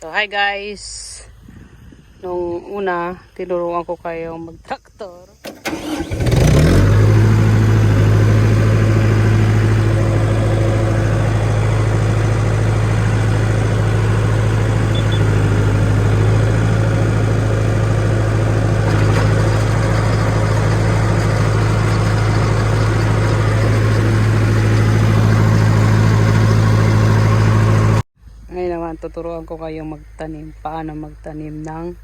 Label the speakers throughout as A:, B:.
A: So hi guys, nung una tinuruan ko kayo mag-traktor. Ngayon naman tuturuan ko kayong magtanim, paano magtanim ng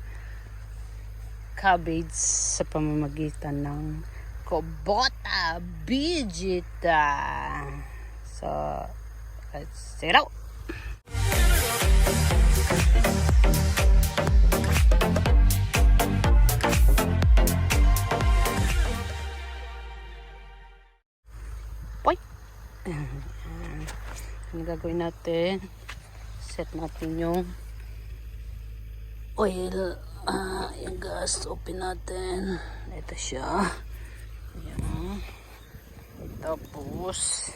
A: cabbage sa pamamagitan ng Kubota Vegeta. So let's check it out. Poy! Ano gagawin natin? Set natin yung oil, yung gas, open natin. Ito siya. Ayan. Tapos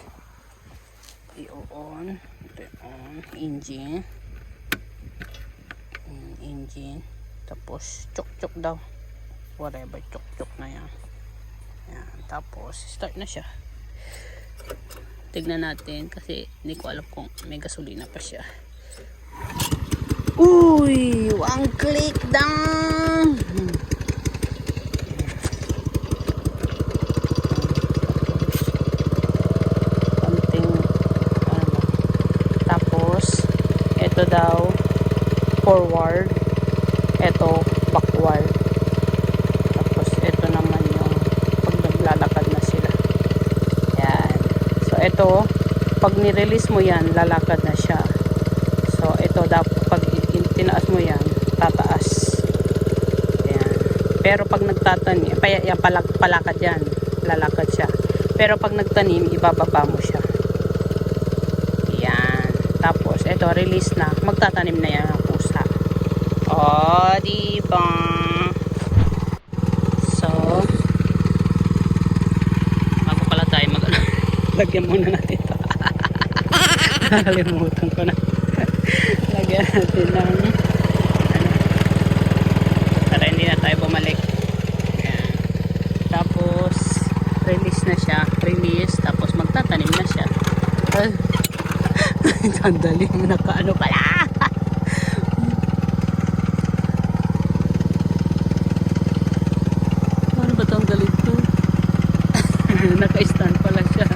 A: i-on. Ito on. Engine. Tapos chok-chok daw. Whatever, chok-chok na yan. Ayan. Tapos start na siya. Tignan natin kasi hindi ko alam kung may gasolina pa siya. Uy! One click down! Something, tapos, ito daw, forward. Ito, backward. Tapos, ito naman yung pag naglalakad na sila. Yan. So, ito, pag nirelease mo yan, lalakad na siya. So, ito dapat pag tinaas mo yan, tataas. Ayan. Pero pag nagtatanim, yan, palakad yan, lalakad siya. Pero pag nagtanim, ibababa mo siya. Ayan. Tapos, ito, release na. Magtatanim na yan ang pusa. O, diba? So, bago pala tayo lagyan muna natin ito. Nakalimutan ko na. Lagyan natin ng para hindi na tayo bumalik. Ayan. Tapos release na siya, tapos magtatanim na siya. Sandali mo, nakaano pala. Ano ba tanggalin to? Naka-stand pala siya.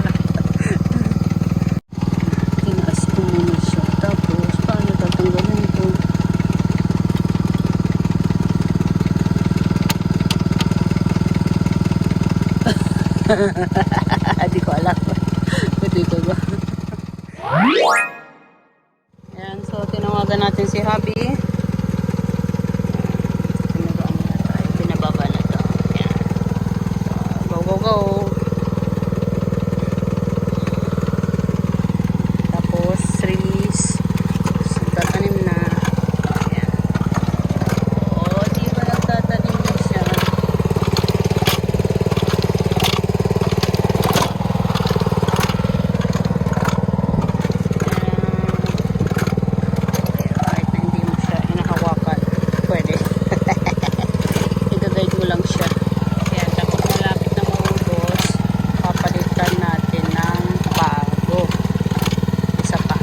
A: Tinaas ko muna siya. Tapos paano tatanggalin ito? Hindi ko alam. Dito ba? Ayan, so tinawagan natin si Habi. Pinababa na to. Ayan. So, go, go, go. Tapos release. So, tatanim na. Ayan. O, di ba nagtatanim na siya? Kahit na hindi mo siya inahawakan, pwede. I-guide mo lang siya. Ayan, tapos malapit na maubos, papalitan natin ng bago. Isa pa.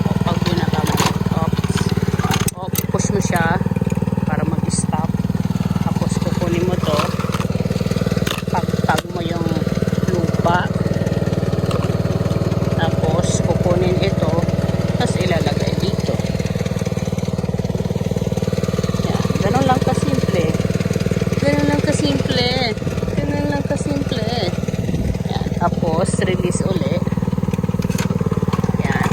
A: O, pag binaka mo, push mo siya para mag-stop. Tapos kukunin mo to, pagtag mo yung lupa. Tapos kukunin ito, tapos ilalagay dito. Yan, ganun lang kasimple. Ganun lang kasimple. Ganun lang kasimple. Yan, tapos release ulit. Yan.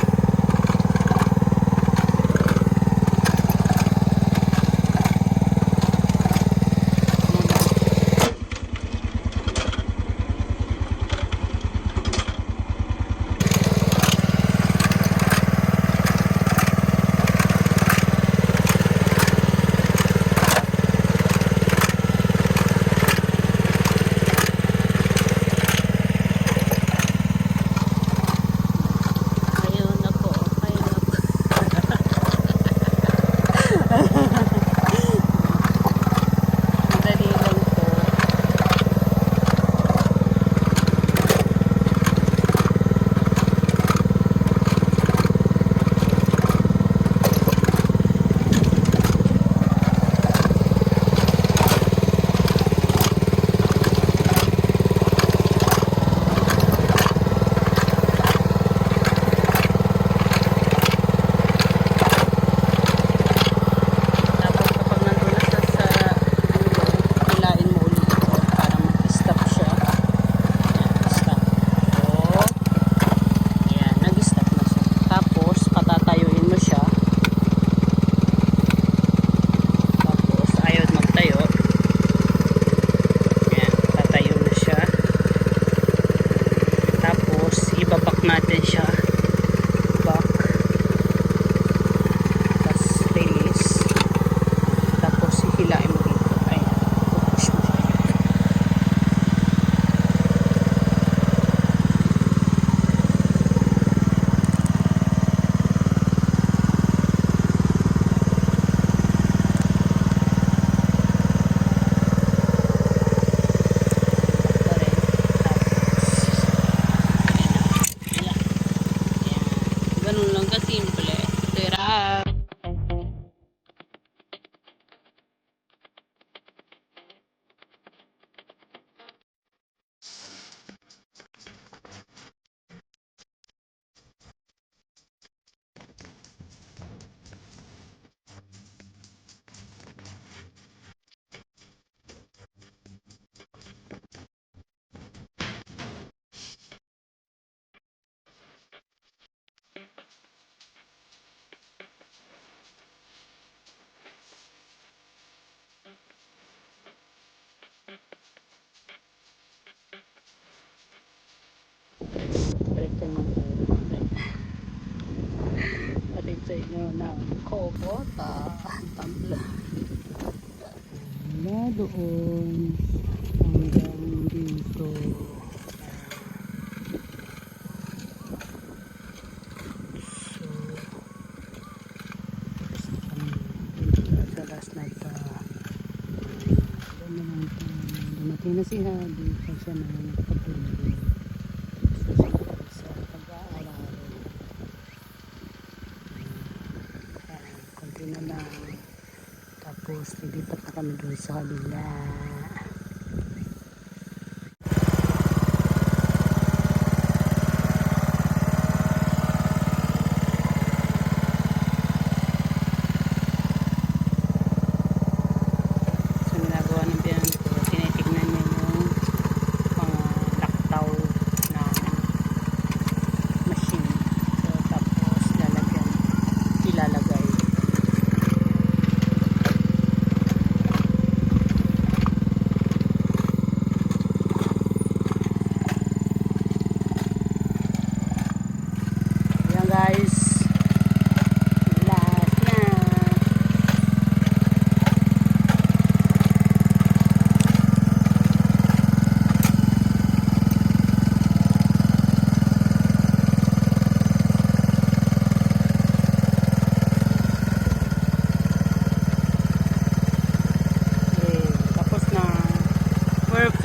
A: Wow! Balik tayo balik sa inyo ng Kobota Tambla na doon hanggang dito. So last night dumating na si Habi kasi siya na nagpatuloy sa pag-aaral. Konti na lang tapos lilipat na kami doon sa kabila.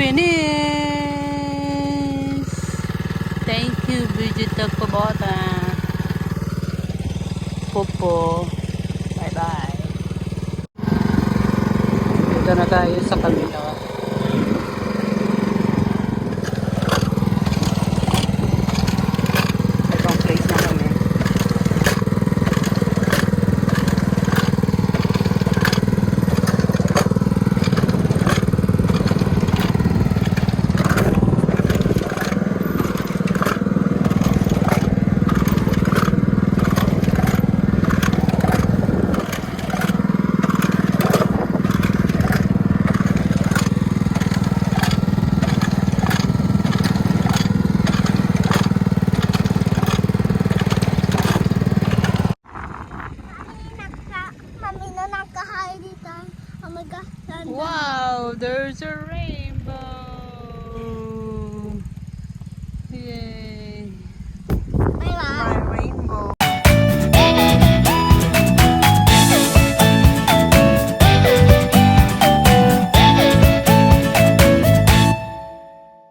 A: Finish! Thank you, Vegeta Kobota. Popo. Bye-bye. Dito na tayo sa kabila. Ibang place na kami. Wow, there's a